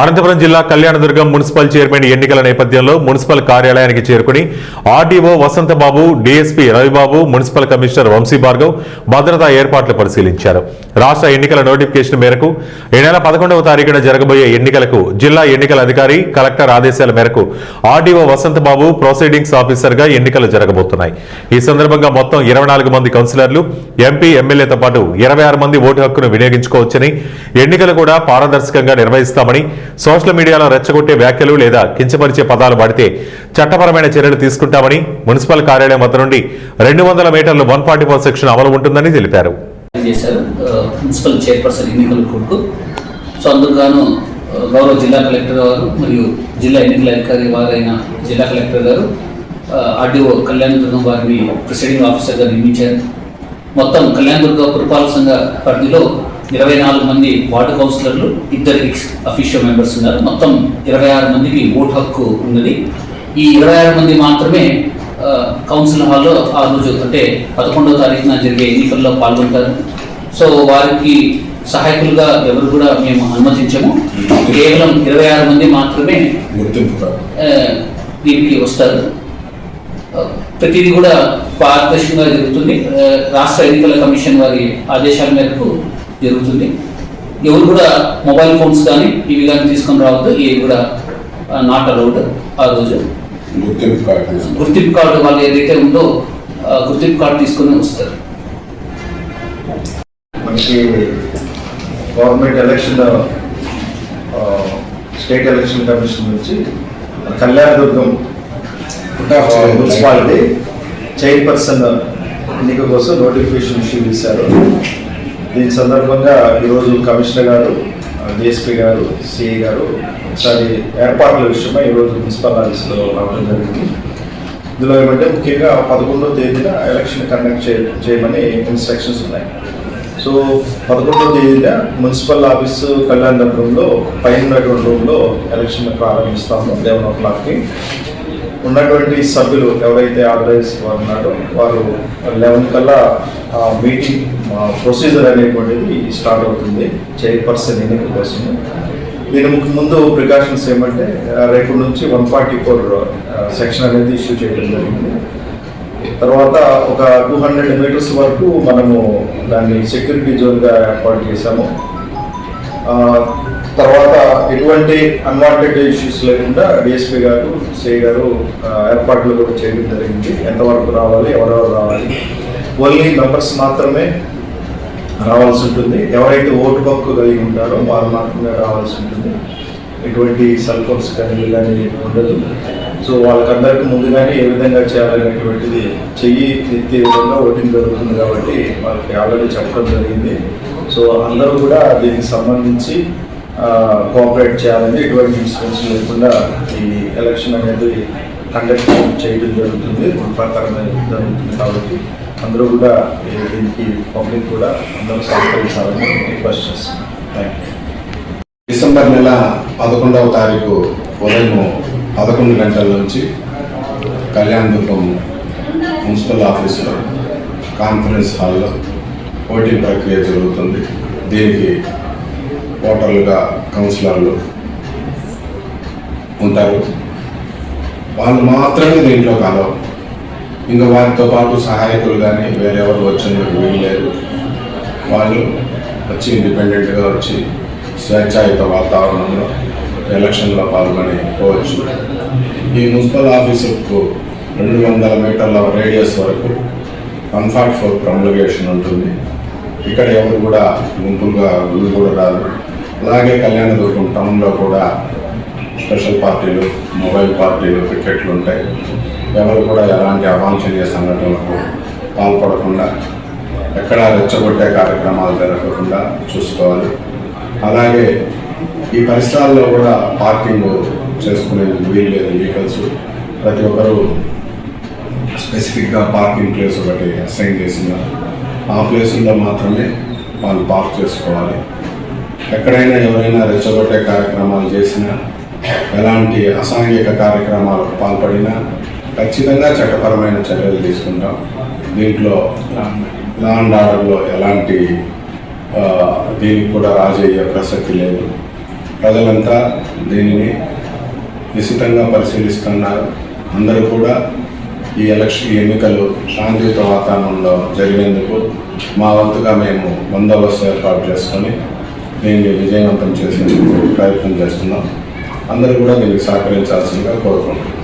అనంతపురం జిల్లా Kalyandurg municipal chairman ఎన్నికల నేపథ్యంలో మున్సిపల్ కార్యాలయానికి చేరుకుని RDO Vasanthababu, DSP Ravibabu, municipal commissioner Vamsi Bhargav భద్రతా ఏర్పాట్లు పరిశీలించారు. రాష్ట్ర ఎన్నికల నోటిఫికేషన్ మేరకు ఈ నెల 11వ తారీఖున జరగబోయే ఎన్నికలకు జిల్లా ఎన్నికల అధికారి, కలెక్టర్ ఆదేశాల మేరకు ఆర్డీఓ వసంతబాబు ప్రొసీడింగ్స్ ఆఫీసర్గా ఎన్నికలు జరగబోతున్నాయి. ఈ సందర్భంగా మొత్తం 24 మంది కౌన్సిలర్లు, ఎంపీ, ఎమ్మెల్యేతో పాటు 26 మంది ఓటు హక్కును వినియోగించుకోవచ్చని, ఎన్నికలు కూడా పారదర్శకంగా నిర్వహిస్తామని, సోషల్ మీడియాలో రెచ్చగొట్టే వ్యాఖ్యలు లేదా కించపరిచే పదాలు వాడితే చట్టపరమైన చర్యలు తీసుకుంటామని, మున్సిపల్ కార్యాలయం వద్ద నుండి 200 మీటర్లు 144 సెక్షన్ అమలు ఉంటుందని తెలిపారు. మున్సిపల్ చైర్పర్సన్ ఎన్నికల కొరకు సో అందుకు గౌరవ జిల్లా కలెక్టర్ గారు మరియు జిల్లా ఎన్నికల అధికారి వారైన జిల్లా కలెక్టర్ గారు ఆర్డీఓ కళ్యాణదుర్గం వారిని ప్రిసైడింగ్ ఆఫీసర్గా నియమించారు. మొత్తం కళ్యాణదుర్గ పురపాలక సంఘ పరిధిలో 24 మంది వార్డు కౌన్సిలర్లు, 2 అఫీషియల్ మెంబర్స్ ఉన్నారు. మొత్తం 26 మందికి ఓటు హక్కు ఉన్నది. ఈ 26 మంది మాత్రమే కౌన్సిల్ హాల్లో ఆ రోజు అంటే 11వ తారీఖున జరిగే ఎన్నికల్లో పాల్గొంటారు. సో వారికి సహాయకులుగా ఎవరు కూడా మేము అనుమతించము. కేవలం 26 మంది మాత్రమే దీనికి వస్తారు. ప్రతిదీ కూడా పారదర్శకంగా జరుగుతుంది. రాష్ట్ర ఎన్నికల కమిషన్ వారి ఆదేశాల మేరకు జరుగుతుంది. ఎవరు కూడా మొబైల్ ఫోన్స్ కానీ ఇవి కానీ తీసుకొని రావద్దు. ఇవి కూడా నాట్ అలౌడ్. ఆ రోజు గుర్తింపు కార్డు వాళ్ళు ఏదైతే ఉందో గుర్తింపు కార్డు తీసుకొని వస్తారు. మనకి government election state election commission నుంచి కళ్యాణదుర్గం మున్సిపాలిటీ చైర్పర్సన్ ఎన్నిక కోసం నోటిఫికేషన్ ఇష్యూ చేశారు. దీని సందర్భంగా ఈరోజు కమిషనర్ గారు, డిఎస్పీ గారు, సిఐ గారు ఒకసారి ఏర్పాట్ల విషయమై ఈరోజు మున్సిపల్ ఆఫీస్లో రావడం జరిగింది. ఇందులో ఏమంటే ముఖ్యంగా 11వ తేదీన ఎలక్షన్ కండక్ట్ చేయమని ఇన్స్ట్రక్షన్స్ ఉన్నాయి. సో 11వ తేదీన మున్సిపల్ ఆఫీసు కళ్యాణదుర్గంలో పైన రూమ్లో ఎలక్షన్ ప్రారంభిస్తాము 11 o'clockకి. ఉన్నటువంటి సభ్యులు ఎవరైతే ఆర్గనైజ్ ఉన్నారో వారు 11 కల్లా మీటింగ్ ప్రొసీజర్ అనేటువంటిది స్టార్ట్ అవుతుంది చైర్పర్సన్ ఎన్నిక కోసం. దీనికి ముందు ప్రికాషన్స్ ఏమంటే రేపు నుంచి 144 సెక్షన్ అనేది ఇష్యూ చేయడం జరిగింది. తర్వాత ఒక 200 మీటర్స్ వరకు మనము దాన్ని సెక్యూరిటీ జోన్గా ఏర్పాటు చేశాము. తర్వాత ఎటువంటి అన్వాంటెడ్ ఇష్యూస్ లేకుండా డిఎస్పీ గారు, సిఐ గారు ఏర్పాట్లు కూడా చేయడం జరిగింది. ఎంతవరకు రావాలి, ఎవరెవరు రావాలి, ఓన్లీ మెంబర్స్ మాత్రమే రావాల్సి ఉంటుంది. ఎవరైతే ఓటు హక్కు కలిగి ఉంటారో వారు మాత్రమే రావాల్సి ఉంటుంది. ఎటువంటి సెల్ ఫోన్స్ కానీ ఉండదు. సో వాళ్ళకందరికీ ముందుగానే ఏ విధంగా చేయాలనేటువంటిది చెయ్యి ఎత్తే విధంగా ఓటింగ్ జరుగుతుంది కాబట్టి వాళ్ళకి ఆల్రెడీ చెప్పడం జరిగింది. సో అందరూ కూడా దీనికి సంబంధించి కోఆపరేట్ చేయాలని, ఎటువంటి ఇన్సిడెంట్స్ లేకుండా ఈ ఎలక్షన్ అనేది కండక్ట్ చేయడం జరుగుతుంది, ప్రకారంగా జరుగుతుంది. కాబట్టి అందరూ కూడా దీనికి పబ్లిక్ కూడా అందరూ సహకరించాలని రిక్వెస్ట్ చేస్తున్నాం. Thank you. డిసెంబర్ నెల 11వ తారీఖు ఉదయం 11 గంటల నుంచి కళ్యాణదుర్గం మున్సిపల్ ఆఫీసులో కాన్ఫరెన్స్ హాల్లో ఓటింగ్ ప్రక్రియ జరుగుతుంది. దీనికి ఓటర్లుగా కౌన్సిలర్లు ఉంటారు. వాళ్ళు మాత్రమే దీంట్లో కలవు. ఇంకా వారితో పాటు సహాయకులు కానీ వేరెవరు వచ్చేందుకు వీల్లేదు. వాళ్ళు వచ్చి ఇండిపెండెంట్గా వచ్చి స్వేచ్ఛాయుత వాతావరణంలో ఎలక్షన్లో పాల్గొని పోవచ్చు. ఈ మున్సిపల్ ఆఫీసుకు 200 మీటర్ల రేడియస్ వరకు 144 ప్రొమల్గేషన్ ఉంటుంది. ఇక్కడ ఎవరు కూడా గుంపులుగా గుళ్ళు కూడా రాదు. అలాగే కళ్యాణదుర్గం టౌన్లో కూడా స్పెషల్ పార్టీలు, మొబైల్ పార్టీలు, క్రికెట్లు ఉంటాయి. ఎవరు కూడా ఎలాంటి అవాంఛనీయ సంఘటనలకు పాల్పడకుండా, ఎక్కడ రెచ్చగొట్టే కార్యక్రమాలు జరగకుండా చూసుకోవాలి. అలాగే ఈ పరిసరాల్లో కూడా పార్కింగ్ చేసుకునేందుకు వీల్లేదు వెహికల్స్. ప్రతి ఒక్కరూ స్పెసిఫిక్గా పార్కింగ్ ప్లేస్ ఒకటి అసైన్ చేసిన ఆ ప్లేసుల్లో మాత్రమే వాళ్ళు పార్క్ చేసుకోవాలి. ఎక్కడైనా ఎవరైనా రెచ్చగొట్టే కార్యక్రమాలు చేసినా, ఎలాంటి అసాంఘిక కార్యక్రమాలకు పాల్పడినా ఖచ్చితంగా చట్టపరమైన చర్యలు తీసుకుంటాం. దీంట్లో లా అండ్ ఆర్డర్లో ఎలాంటి దీనికి కూడా రాజీ అయ్యే ప్రసక్తి లేదు. ప్రజలంతా దీనిని నిశితంగా పరిశీలిస్తున్నారు. అందరూ కూడా ఈ ఎన్నికలు శాంతియుత వాతావరణంలో జరిగేందుకు మా వంతుగా మేము బందోబస్తు ఏర్పాటు చేసుకొని దీన్ని విజయవంతం చేసేందుకు ప్రయత్నం చేస్తున్నాం. అందరూ కూడా దీనికి సహకరించాల్సిందిగా కోరుకుంటున్నాం.